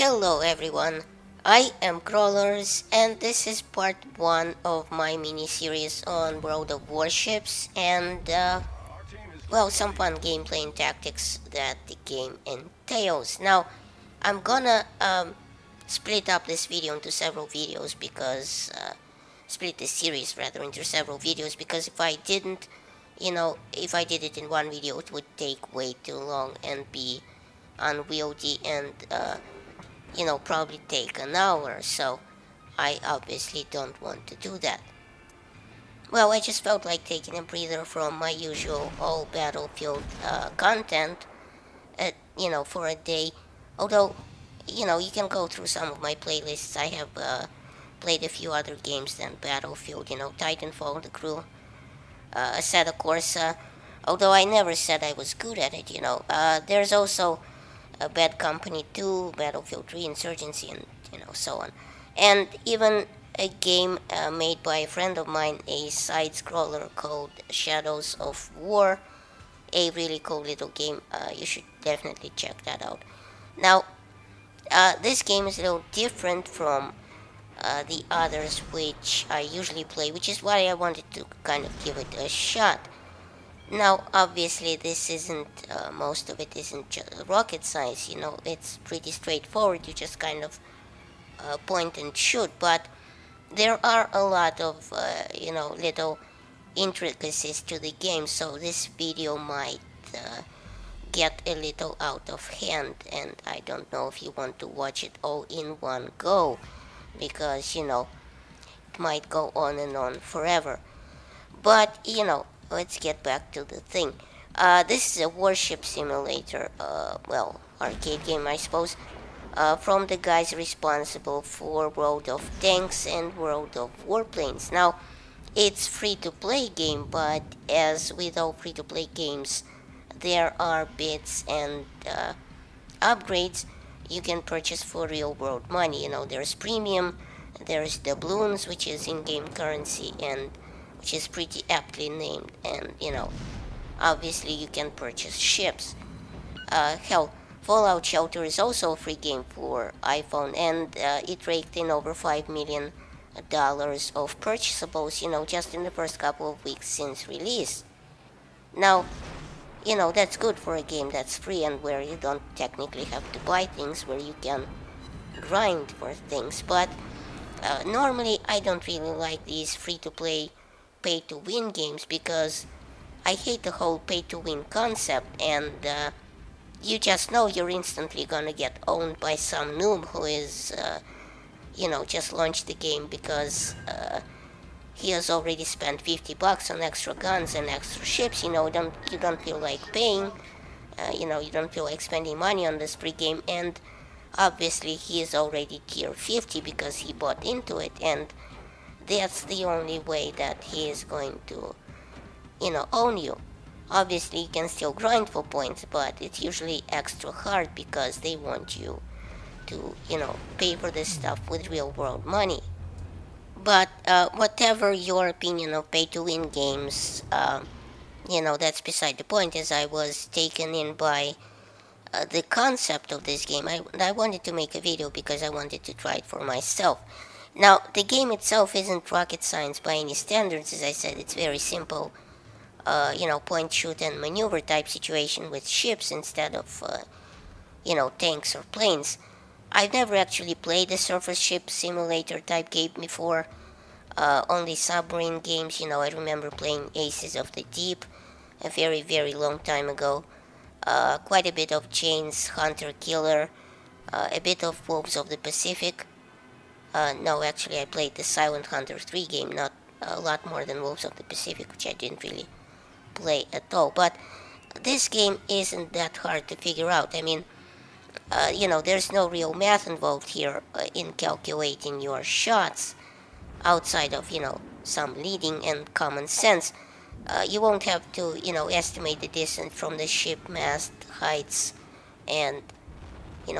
Hello everyone, I am Crawlers and this is part 1 of my mini-series on World of Warships and well, some fun gameplay and tactics that the game entails. Now, I'm gonna split up this video into several videos because split this series rather into several videos because if I didn't, if I did it in one video it would take way too long and be unwieldy and probably take an hour, so I obviously don't want to do that. Well, I just felt like taking a breather from my usual all Battlefield content, for a day. Although, you can go through some of my playlists. I have played a few other games than Battlefield, Titanfall, The Crew, Assetto Corsa, although I never said I was good at it, There's also Bad Company 2, Battlefield 3, Insurgency, and so on. And even a game made by a friend of mine, a side-scroller called Shadows of War, a really cool little game. You should definitely check that out. Now, this game is a little different from the others which I usually play, which is why I wanted to kind of give it a shot. Now, obviously, this isn't, most of it isn't just rocket science, it's pretty straightforward, you just kind of point and shoot, but there are a lot of, little intricacies to the game, so this video might get a little out of hand, and I don't know if you want to watch it all in one go, because, it might go on and on forever. But, let's get back to the thing. This is a warship simulator, well, arcade game I suppose, from the guys responsible for World of Tanks and World of Warplanes. Now, it's free-to-play game, but as with all free-to-play games, there are bits and upgrades you can purchase for real-world money. There's premium, there's doubloons, which is in-game currency, and which is pretty aptly named, and obviously you can purchase ships. Hell, Fallout Shelter is also a free game for iPhone, and it raked in over $5 million of purchasables, just in the first couple of weeks since release. Now, that's good for a game that's free and where you don't technically have to buy things, where you can grind for things, but normally I don't really like these free-to-play pay-to-win games because I hate the whole pay-to-win concept, and you just know you're instantly gonna get owned by some noob who is, just launched the game because he has already spent $50 on extra guns and extra ships. You don't feel like paying, you don't feel like spending money on this free game, and obviously he is already tier 50 because he bought into it, and that's the only way that he is going to, own you. Obviously, you can still grind for points, but it's usually extra hard because they want you to, pay for this stuff with real-world money. But whatever your opinion of pay-to-win games, that's beside the point, as I was taken in by the concept of this game. I wanted to make a video because I wanted to try it for myself. Now, the game itself isn't rocket science by any standards. As I said, it's very simple, point, shoot, and maneuver type situation with ships instead of, tanks or planes. I've never actually played a surface ship simulator type game before, only submarine games. I remember playing Aces of the Deep a very, very long time ago. Quite a bit of Jane's Hunter Killer, a bit of Wolves of the Pacific. No, actually I played the Silent Hunter 3 game, not a lot more than Wolves of the Pacific, which I didn't really play at all. But this game isn't that hard to figure out. I mean, there's no real math involved here in calculating your shots outside of, some leading and common sense. You won't have to, estimate the distance from the ship mast heights and,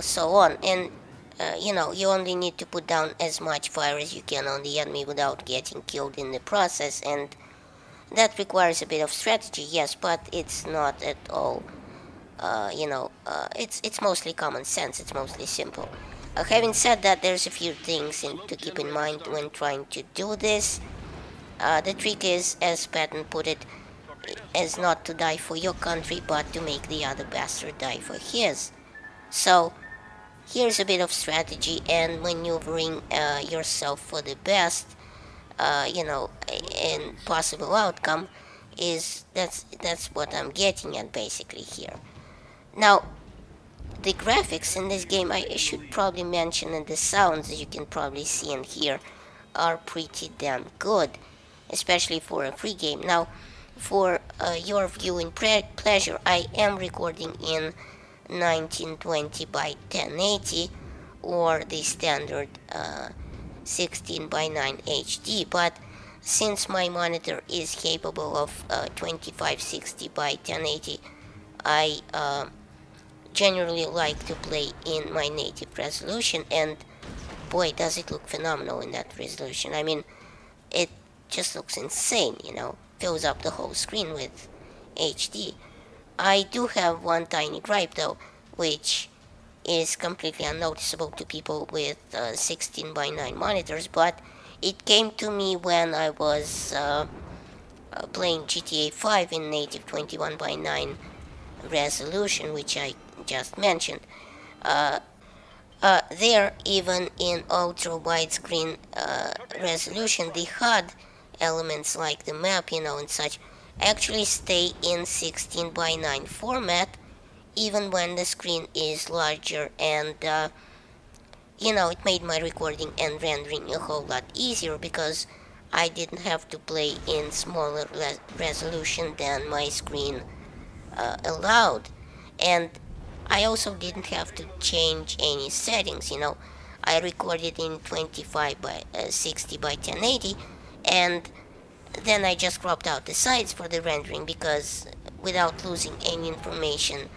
so on. And you only need to put down as much fire as you can on the enemy without getting killed in the process, and that requires a bit of strategy, yes, but it's not at all, it's mostly common sense, it's mostly simple. Having said that, there's a few things to keep in mind when trying to do this. The trick is, as Patton put it, is not to die for your country, but to make the other bastard die for his. So, here's a bit of strategy and maneuvering yourself for the best, and possible outcome is that's what I'm getting at basically here. Now, the graphics in this game, I should probably mention, and the sounds, as you can probably see and hear, are pretty damn good, especially for a free game. Now, for your viewing pleasure, I am recording in 1920 by 1080 or the standard 16 by 9 HD, but since my monitor is capable of 2560 by 1080, I generally like to play in my native resolution, and boy does it look phenomenal in that resolution. I mean, it just looks insane, fills up the whole screen with HD. I do have one tiny gripe though, which is completely unnoticeable to people with 16 by 9 monitors, but it came to me when I was playing GTA 5 in native 21 by 9 resolution, which I just mentioned. There, even in ultra widescreen resolution, the HUD elements like the map, and such, actually stay in 16 by 9 format, even when the screen is larger, and it made my recording and rendering a whole lot easier because I didn't have to play in smaller resolution than my screen allowed. And I also didn't have to change any settings, I recorded in 25 by 60 by 1080, and then I just cropped out the sides for the rendering, because without losing any information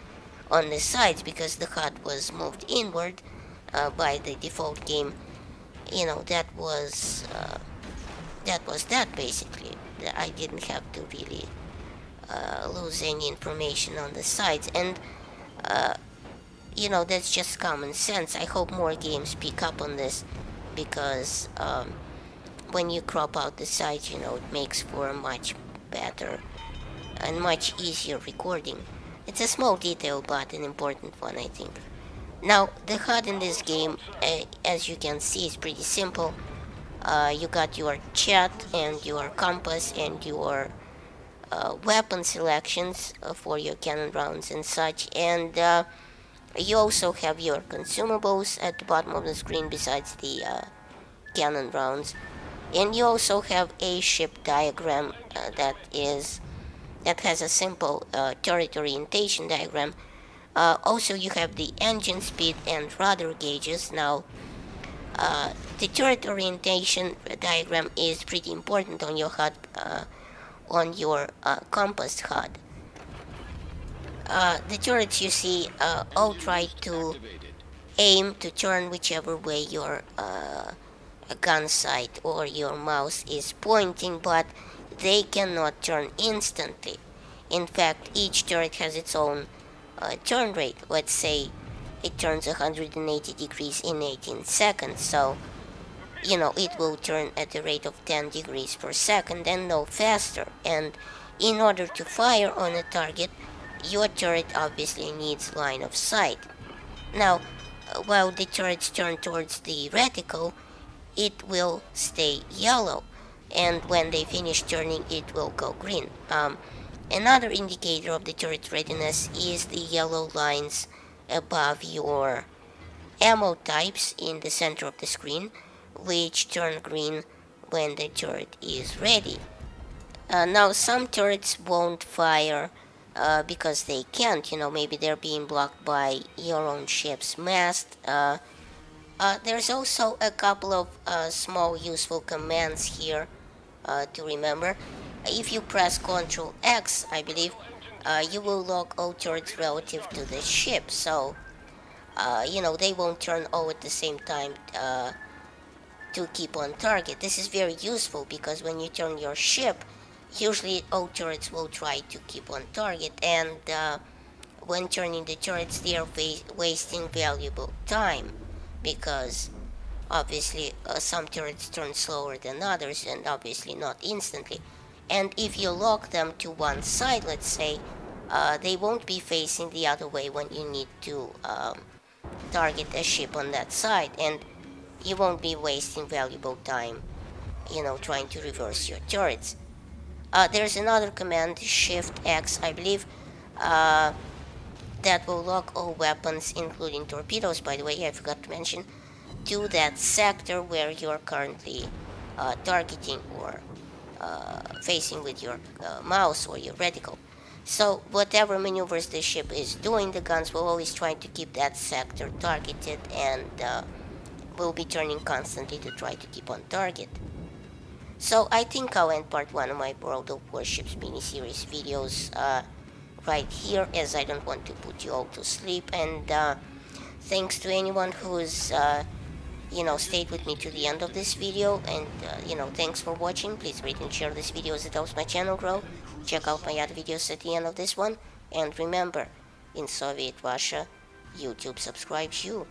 on the sides, because the HUD was moved inward by the default game, that was that basically. I didn't have to really lose any information on the sides, and that's just common sense. I hope more games pick up on this, because when you crop out the sides, it makes for a much better and much easier recording. It's a small detail, but an important one, I think. Now, the HUD in this game, as you can see, is pretty simple. You got your chat and your compass and your weapon selections for your cannon rounds and such, and you also have your consumables at the bottom of the screen besides the cannon rounds, and you also have a ship diagram that has a simple turret orientation diagram. Also, you have the engine speed and rudder gauges. Now, the turret orientation diagram is pretty important on your HUD, on your compass HUD. The turrets you see all try to aim to turn whichever way your gun sight or your mouse is pointing, but they cannot turn instantly. In fact, each turret has its own turn rate. Let's say it turns 180 degrees in 18 seconds, so it will turn at the rate of 10 degrees per second and no faster. And in order to fire on a target, your turret obviously needs line of sight. Now, while the turrets turn towards the reticle, it will stay yellow, and when they finish turning, it will go green. Another indicator of the turret readiness is the yellow lines above your ammo types in the center of the screen, which turn green when the turret is ready. Now, some turrets won't fire because they can't, maybe they're being blocked by your own ship's mast. There's also a couple of small useful commands here to remember. If you press Ctrl X, I believe, you will lock all turrets relative to the ship, so they won't turn all at the same time to keep on target. This is very useful because when you turn your ship, usually all turrets will try to keep on target, and when turning the turrets, they are wasting valuable time. because obviously some turrets turn slower than others, and obviously not instantly. And if you lock them to one side, let's say, they won't be facing the other way when you need to target a ship on that side, and you won't be wasting valuable time, trying to reverse your turrets. There's another command, Shift X, I believe, that will lock all weapons, including torpedoes, by the way, I forgot to mention, to that sector where you're currently targeting or facing with your mouse or your reticle. So whatever maneuvers the ship is doing, the guns will always try to keep that sector targeted, and will be turning constantly to try to keep on target. So I think I'll end part 1 of my World of Warships mini-series videos right here, as I don't want to put you all to sleep. And thanks to anyone who's stayed with me to the end of this video, and thanks for watching. Please rate and share this video as it helps my channel grow. Check out my other videos at the end of this one, and remember, in Soviet Russia, YouTube subscribes you.